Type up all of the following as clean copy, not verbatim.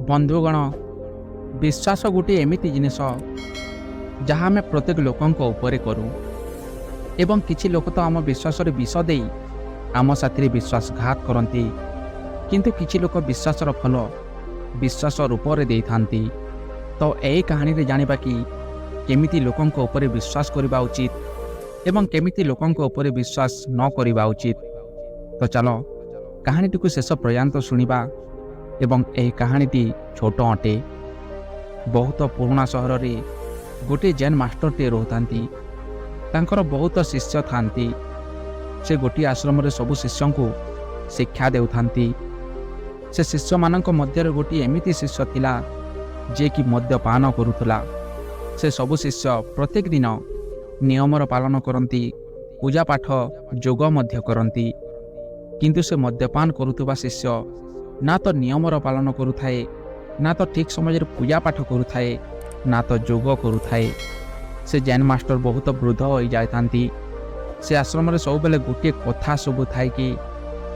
ବନ୍ଧୁଗଣ, ବିଶ୍ୱାସ ଗୋଟିଏ ଏମିତି ଜିନିଷ ଯାହା ଆମେ ପ୍ରତ୍ୟେକ ଲୋକଙ୍କ ଉପରେ କରୁ ଏବଂ କିଛି ଲୋକ ତ ଆମ ବିଶ୍ୱାସରେ ବିଷ ଦେଇ ଆମ ସାଥିରେ ବିଶ୍ୱାସଘାତ କରନ୍ତି, କିନ୍ତୁ କିଛି ଲୋକ ବିଶ୍ୱାସର ଫଳ ବିଶ୍ୱାସ ରୂପରେ ଦେଇଥାନ୍ତି। ତ ଏହି କାହାଣୀରେ ଜାଣିବା କି କେମିତି ଲୋକଙ୍କ ଉପରେ ବିଶ୍ୱାସ କରିବା ଉଚିତ ଏବଂ କେମିତି ଲୋକଙ୍କ ଉପରେ ବିଶ୍ୱାସ ନ କରିବା ଉଚିତ। ତ ଚାଲ କାହାଣୀଟିକୁ ଶେଷ ପର୍ଯ୍ୟନ୍ତ ଶୁଣିବା। ଏବଂ ଏହି କାହାଣୀଟି ଛୋଟ ଅଟେ। ବହୁତ ପୁରୁଣା ସହରରେ ଗୋଟିଏ ଜେନ୍ ମାଷ୍ଟରଟିଏ ରହୁଥାନ୍ତି। ତାଙ୍କର ବହୁତ ଶିଷ୍ୟ ଥାନ୍ତି। ସେ ଗୋଟିଏ ଆଶ୍ରମରେ ସବୁ ଶିଷ୍ୟଙ୍କୁ ଶିକ୍ଷା ଦେଉଥାନ୍ତି। ସେ ଶିଷ୍ୟମାନଙ୍କ ମଧ୍ୟରେ ଗୋଟିଏ ଏମିତି ଶିଷ୍ୟ ଥିଲା ଯିଏକି ମଦ୍ୟପାନ କରୁଥିଲା। ସେ ସବୁ ଶିଷ୍ୟ ପ୍ରତ୍ୟେକ ଦିନ ନିୟମର ପାଳନ କରନ୍ତି, ପୂଜାପାଠ ଯୋଗ ମଧ୍ୟ କରନ୍ତି, କିନ୍ତୁ ସେ ମଦ୍ୟପାନ କରୁଥିବା ଶିଷ୍ୟ ନା ତ ନିୟମର ପାଳନ କରୁଥାଏ, ନା ତ ଠିକ୍ ସମୟରେ ପୂଜାପାଠ କରୁଥାଏ, ନା ତ ଯୋଗ କରୁଥାଏ। ସେ ଜେନ୍ ମାଷ୍ଟର ବହୁତ ବୃଦ୍ଧ ହୋଇଯାଇଥାନ୍ତି। ସେ ଆଶ୍ରମରେ ସବୁବେଳେ ଗୋଟିଏ କଥା ସବୁ ଥାଏ କି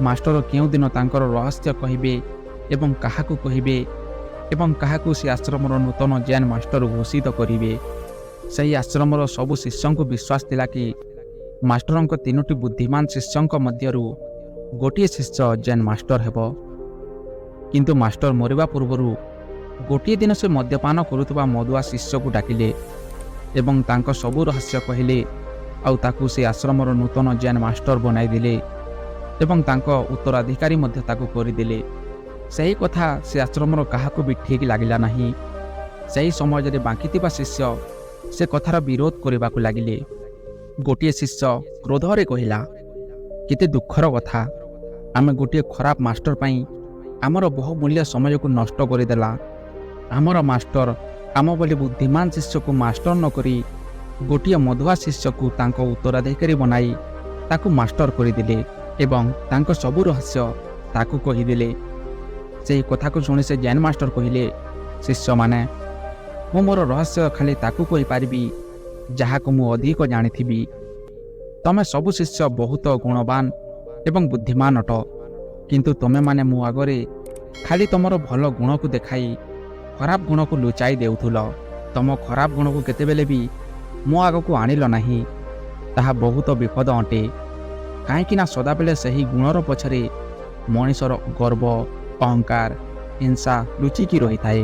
ମାଷ୍ଟର କେଉଁଦିନ ତାଙ୍କର ରହସ୍ୟ କହିବେ ଏବଂ କାହାକୁ କହିବେ ଏବଂ କାହାକୁ ସେ ଆଶ୍ରମର ନୂତନ ଜେନ୍ ମାଷ୍ଟର ଘୋଷିତ କରିବେ। ସେହି ଆଶ୍ରମର ସବୁ ଶିଷ୍ୟଙ୍କୁ ବିଶ୍ୱାସ ଥିଲା କି ମାଷ୍ଟରଙ୍କ 3ଟି ବୁଦ୍ଧିମାନ ଶିଷ୍ୟଙ୍କ ମଧ୍ୟରୁ ଗୋଟିଏ ଶିଷ୍ୟ ଜେନ୍ ମାଷ୍ଟର ହେବ। କିନ୍ତୁ ମାଷ୍ଟର ମରିବା ପୂର୍ବରୁ ଗୋଟିଏ ଦିନ ସେ ମଦ୍ୟପାନ କରୁଥିବା ମଦୁଆ ଶିଷ୍ୟକୁ ଡାକିଲେ ଏବଂ ତାଙ୍କ ସବୁ ରହସ୍ୟ କହିଲେ ଆଉ ତାକୁ ସେ ଆଶ୍ରମର ନୂତନ ଜେନ୍ ମାଷ୍ଟର ବନାଇଦେଲେ ଏବଂ ତାଙ୍କ ଉତ୍ତରାଧିକାରୀ ମଧ୍ୟ ତାକୁ କରିଦେଲେ। ସେହି କଥା ସେ ଆଶ୍ରମର କାହାକୁ ବି ଠିକ୍ ଲାଗିଲା ନାହିଁ। ସେହି ସମାଜରେ ବାକି ଥିବା ଶିଷ୍ୟ ସେ କଥାର ବିରୋଧ କରିବାକୁ ଲାଗିଲେ। ଗୋଟିଏ ଶିଷ୍ୟ କ୍ରୋଧରେ କହିଲା, କେତେ ଦୁଃଖର କଥା, ଆମେ ଗୋଟିଏ ଖରାପ ମାଷ୍ଟର ପାଇଁ ଆମର ବହୁମୂଲ୍ୟ ସମୟକୁ ନଷ୍ଟ କରିଦେଲା। ଆମର ମାଷ୍ଟର ଆମ ବୋଲି ବୁଦ୍ଧିମାନ ଶିଷ୍ୟକୁ ମାଷ୍ଟର ନ କରି ଗୋଟିଏ ମଧୁଆ ଶିଷ୍ୟକୁ ତାଙ୍କ ଉତ୍ତରାଧିକାରୀ ବନାଇ ତାକୁ ମାଷ୍ଟର କରିଦେଲେ ଏବଂ ତାଙ୍କ ସବୁ ରହସ୍ୟ ତାକୁ କହିଦେଲେ। ସେହି କଥାକୁ ଶୁଣି ସେ ଜେନ୍ ମାଷ୍ଟର କହିଲେ, ଶିଷ୍ୟମାନେ, ମୁଁ ମୋର ରହସ୍ୟ ଖାଲି ତାକୁ କହିପାରିବି ଯାହାକୁ ମୁଁ ଅଧିକ ଜାଣିଥିବି। ତମେ ସବୁ ଶିଷ୍ୟ ବହୁତ ଗୁଣବାନ ଏବଂ ବୁଦ୍ଧିମାନ ଅଟ, କିନ୍ତୁ ତୁମେମାନେ ମୋ ଆଗରେ ଖାଲି ତୁମର ଭଲ ଗୁଣକୁ ଦେଖାଇ ଖରାପ ଗୁଣକୁ ଲୁଚାଇ ଦେଉଥିଲ। ତୁମ ଖରାପ ଗୁଣକୁ କେତେବେଳେ ବି ମୋ ଆଗକୁ ଆଣିଲ ନାହିଁ। ତାହା ବହୁତ ବିପଦ ଅଟେ, କାହିଁକିନା ସଦାବେଳେ ସେହି ଗୁଣର ପଛରେ ମଣିଷର ଗର୍ବ, ଅହଙ୍କାର, ହିଂସା ଲୁଚିକି ରହିଥାଏ।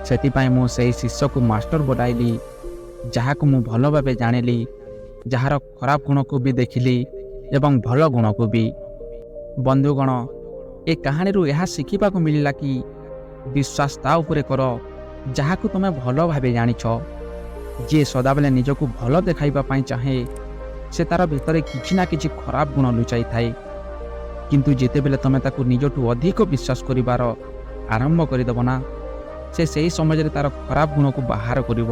ସେଥିପାଇଁ ମୁଁ ସେହି ଶିଷ୍ୟକୁ ମାଷ୍ଟର ବନାଇଲି ଯାହାକୁ ମୁଁ ଭଲ ଭାବେ ଜାଣିଲି, ଯାହାର ଖରାପ ଗୁଣକୁ ବି ଦେଖିଲି ଏବଂ ଭଲ ଗୁଣକୁ ବି। ବନ୍ଧୁଗଣ, ଏ କାହାଣୀରୁ ଏହା ଶିଖିବାକୁ ମିଳିଲା କି ବିଶ୍ୱାସ ତା ଉପରେ କର ଯାହାକୁ ତୁମେ ଭଲ ଭାବେ ଜାଣିଛ। ଯିଏ ସଦାବେଳେ ନିଜକୁ ଭଲ ଦେଖାଇବା ପାଇଁ ଚାହେଁ ସେ ତା'ର ଭିତରେ କିଛି ନା କିଛି ଖରାପ ଗୁଣ ଲୁଚାଇଥାଏ। କିନ୍ତୁ ଯେତେବେଳେ ତୁମେ ତାକୁ ନିଜଠୁ ଅଧିକ ବିଶ୍ୱାସ କରିବାର ଆରମ୍ଭ କରିଦେବ ନା, ସେ ସେହି ସମୟରେ ତା'ର ଖରାପ ଗୁଣକୁ ବାହାର କରିବ।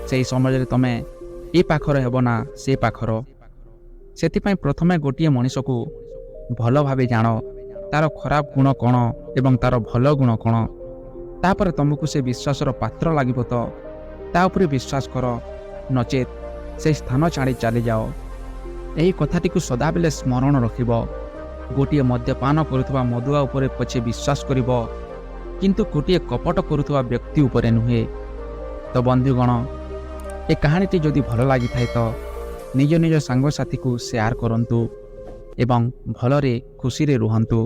ସେହି ସମୟରେ ତୁମେ ଏ ପାଖର ହେବ ନା ସେ ପାଖର। ସେଥିପାଇଁ ପ୍ରଥମେ ଗୋଟିଏ ମଣିଷକୁ ଭଲ ଭାବେ ଜାଣ, ତା'ର ଖରାପ ଗୁଣ କ'ଣ ଏବଂ ତା'ର ଭଲ ଗୁଣ କ'ଣ। ତାପରେ ତୁମକୁ ସେ ବିଶ୍ୱାସର ପାତ୍ର ଲାଗିବ ତ ତା ଉପରେ ବିଶ୍ୱାସ କର, ନଚେତ୍ ସେହି ସ୍ଥାନ ଛାଡ଼ି ଚାଲିଯାଅ। ଏହି କଥାଟିକୁ ସଦାବେଳେ ସ୍ମରଣ ରଖିବ। ଗୋଟିଏ ମଦ୍ୟପାନ କରୁଥିବା ମଦୁଆ ଉପରେ ପଛେ ବିଶ୍ୱାସ କରିବ, କିନ୍ତୁ ଗୋଟିଏ କପଟ କରୁଥିବା ବ୍ୟକ୍ତି ଉପରେ ନୁହେଁ। ତ ବନ୍ଧୁଗଣ, ଏ କାହାଣୀଟି ଯଦି ଭଲ ଲାଗିଥାଏ ତ ନିଜ ନିଜ ସାଙ୍ଗସାଥିକୁ ସେୟାର କରନ୍ତୁ ଏବଂ ଭଲରେ ଖୁସିରେ ରୁହନ୍ତୁ।